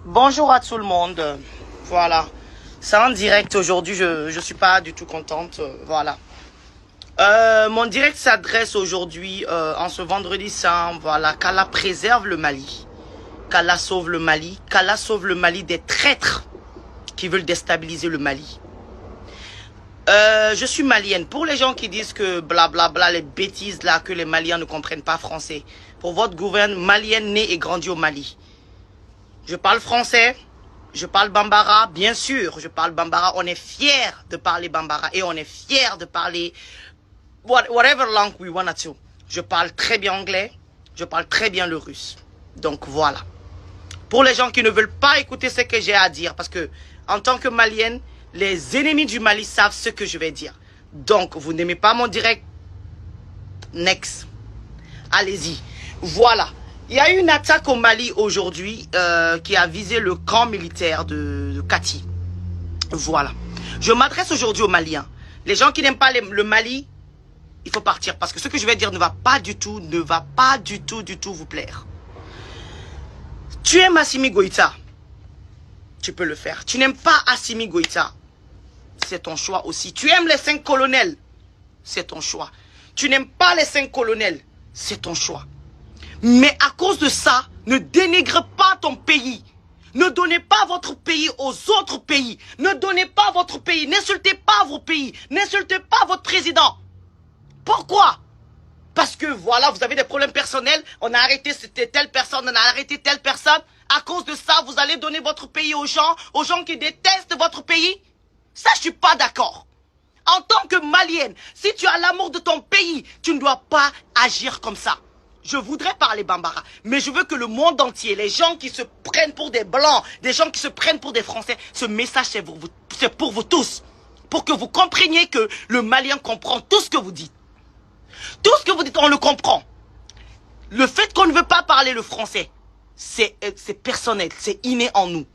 Bonjour à tout le monde. Voilà. C'est en direct aujourd'hui. Je suis pas du tout contente. Voilà. Mon direct s'adresse aujourd'hui, en ce vendredi saint, voilà, qu'Allah préserve le Mali. Qu'Allah sauve le Mali. Qu'Allah sauve le Mali des traîtres qui veulent déstabiliser le Mali. Je suis malienne. Pour les gens qui disent que blablabla, les bêtises là, que les Maliens ne comprennent pas français. Pour votre gouvernement, malienne née et grandie au Mali. Je parle français, je parle bambara, bien sûr, je parle bambara. On est fiers de parler bambara et on est fiers de parler whatever langue we wanna to. Je parle très bien anglais, je parle très bien le russe. Donc voilà. Pour les gens qui ne veulent pas écouter ce que j'ai à dire, parce que en tant que malienne, les ennemis du Mali savent ce que je vais dire. Donc vous n'aimez pas mon direct, next. Allez-y. Voilà. Il y a eu une attaque au Mali aujourd'hui qui a visé le camp militaire de Kati. Voilà. Je m'adresse aujourd'hui aux Maliens. Les gens qui n'aiment pas le Mali, il faut partir. Parce que ce que je vais dire ne va pas du tout vous plaire. Tu aimes Assimi Goïta, tu peux le faire. Tu n'aimes pas Assimi Goïta, c'est ton choix aussi. Tu aimes les 5 colonels, c'est ton choix. Tu n'aimes pas les 5 colonels, c'est ton choix. Mais à cause de ça, ne dénigre pas ton pays. Ne donnez pas votre pays aux autres pays. Ne donnez pas votre pays. N'insultez pas vos pays. N'insultez pas votre président. Pourquoi? Parce que voilà, vous avez des problèmes personnels. On a arrêté telle personne, on a arrêté telle personne. À cause de ça, vous allez donner votre pays aux gens qui détestent votre pays. Ça, je suis pas d'accord. En tant que malienne, si tu as l'amour de ton pays, tu ne dois pas agir comme ça. Je voudrais parler bambara, mais je veux que le monde entier, les gens qui se prennent pour des blancs, des gens qui se prennent pour des français, ce message c'est pour vous tous. Pour que vous compreniez que le malien comprend tout ce que vous dites. Tout ce que vous dites, on le comprend. Le fait qu'on ne veut pas parler le français, c'est personnel, c'est inné en nous.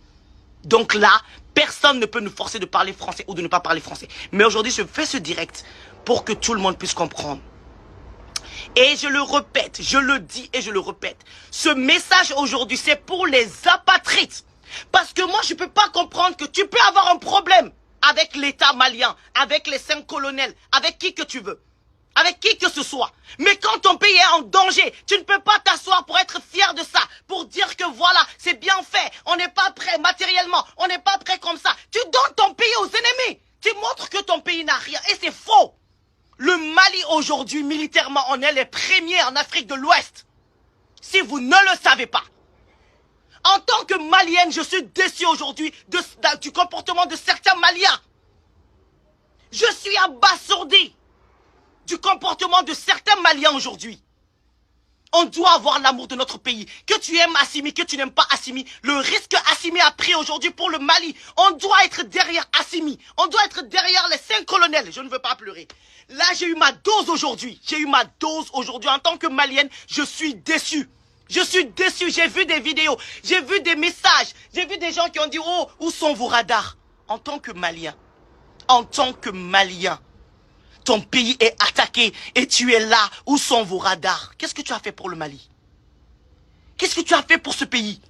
Donc là, personne ne peut nous forcer de parler français ou de ne pas parler français. Mais aujourd'hui, je fais ce direct pour que tout le monde puisse comprendre. Et je le répète, je le dis et je le répète. Ce message aujourd'hui, c'est pour les apatrides. Parce que moi, je ne peux pas comprendre que tu peux avoir un problème avec l'État malien, avec les 5 colonels, avec qui que tu veux, avec qui que ce soit. Mais quand ton pays est en danger, tu ne peux pas t'asseoir pour être fier de ça, pour dire que voilà, c'est bien fait, on n'est pas prêt matériellement, on n'est pas prêt comme ça. Tu donnes ton pays aux ennemis. Tu montres que ton pays n'a rien et c'est faux. Le Mali aujourd'hui, militairement, on est les premiers en Afrique de l'Ouest. Si vous ne le savez pas. En tant que Malienne, je suis déçue aujourd'hui du comportement de certains Maliens. Je suis abasourdi du comportement de certains Maliens aujourd'hui. On doit avoir l'amour de notre pays. Que tu aimes Assimi, que tu n'aimes pas Assimi. Le risque Assimi a pris aujourd'hui pour le Mali. On doit être derrière Assimi. On doit être derrière les 5 colonels. Je ne veux pas pleurer. Là, j'ai eu ma dose aujourd'hui. J'ai eu ma dose aujourd'hui. En tant que Malienne, je suis déçue. Je suis déçue. J'ai vu des vidéos. J'ai vu des messages. J'ai vu des gens qui ont dit, oh, où sont vos radars? En tant que Malien. En tant que Malien. Ton pays est attaqué et tu es là. Où sont vos radars? Qu'est-ce que tu as fait pour le Mali? Qu'est-ce que tu as fait pour ce pays?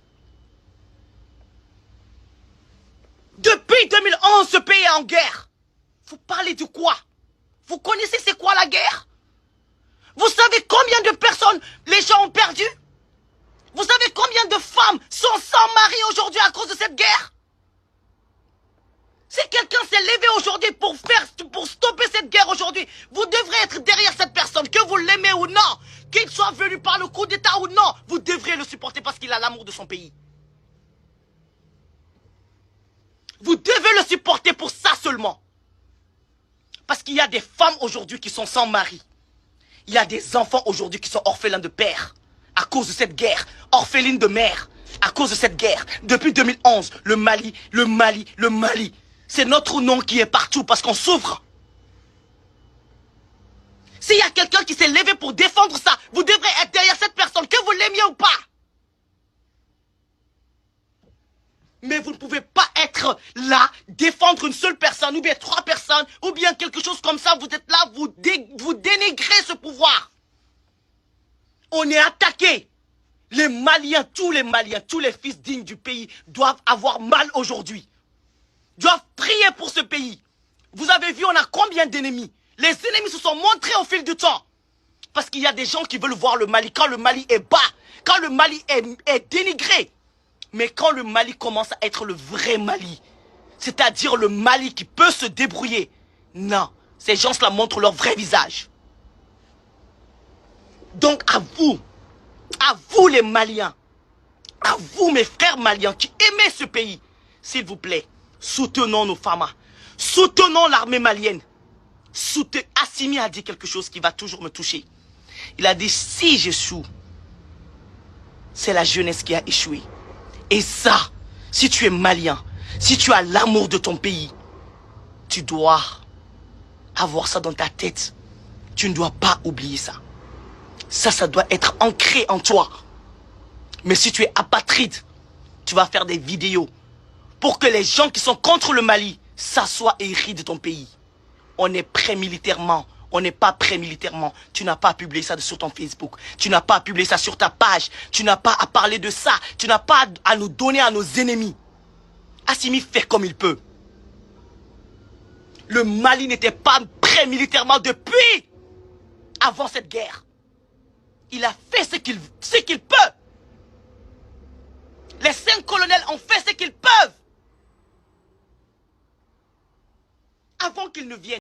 Depuis 2011, ce pays est en guerre. Vous parlez de quoi? Vous connaissez c'est quoi la guerre? Vous savez combien de personnes les gens ont perdu? Vous savez combien de femmes sont sans mari aujourd'hui à cause de cette guerre? Si quelqu'un s'est levé aujourd'hui pour stopper cette guerre aujourd'hui, vous devrez être derrière cette personne, que vous l'aimez ou non, qu'il soit venu par le coup d'État ou non, vous devrez le supporter parce qu'il a l'amour de son pays. Vous devez le supporter pour ça seulement. Parce qu'il y a des femmes aujourd'hui qui sont sans mari. Il y a des enfants aujourd'hui qui sont orphelins de père à cause de cette guerre, orphelines de mère à cause de cette guerre. Depuis 2011, le Mali. C'est notre nom qui est partout parce qu'on souffre. S'il y a quelqu'un qui s'est levé pour défendre ça, vous devrez être derrière cette personne, que vous l'aimiez ou pas. Mais vous ne pouvez pas être là, défendre une seule personne, ou bien 3 personnes, ou bien quelque chose comme ça. Vous êtes là, vous dénigrez ce pouvoir. On est attaqué. Les Maliens, tous les fils dignes du pays doivent avoir mal aujourd'hui. Doivent prier pour ce pays. Vous avez vu, on a combien d'ennemis? Les ennemis se sont montrés au fil du temps. Parce qu'il y a des gens qui veulent voir le Mali quand le Mali est bas, quand le Mali est dénigré. Mais quand le Mali commence à être le vrai Mali, c'est-à-dire le Mali qui peut se débrouiller, non, ces gens-là montrent leur vrai visage. Donc à vous les Maliens, à vous mes frères maliens qui aimez ce pays, s'il vous plaît, soutenons nos femmes, soutenons l'armée malienne. Assimi a dit quelque chose qui va toujours me toucher. Il a dit, si j'échoue, c'est la jeunesse qui a échoué. Et ça, si tu es malien, si tu as l'amour de ton pays, tu dois avoir ça dans ta tête. Tu ne dois pas oublier ça. Ça doit être ancré en toi. Mais si tu es apatride, tu vas faire des vidéos pour que les gens qui sont contre le Mali s'assoient et rient de ton pays. On est prêt militairement. On n'est pas prêt militairement. Tu n'as pas à publier ça sur ton Facebook. Tu n'as pas à publier ça sur ta page. Tu n'as pas à parler de ça. Tu n'as pas à nous donner à nos ennemis. Assimi fait comme il peut. Le Mali n'était pas prêt militairement depuis avant cette guerre. Il a fait ce qu'il peut. Les 5 colonels ont fait ce qu'ils peuvent. Avant qu'ils ne viennent.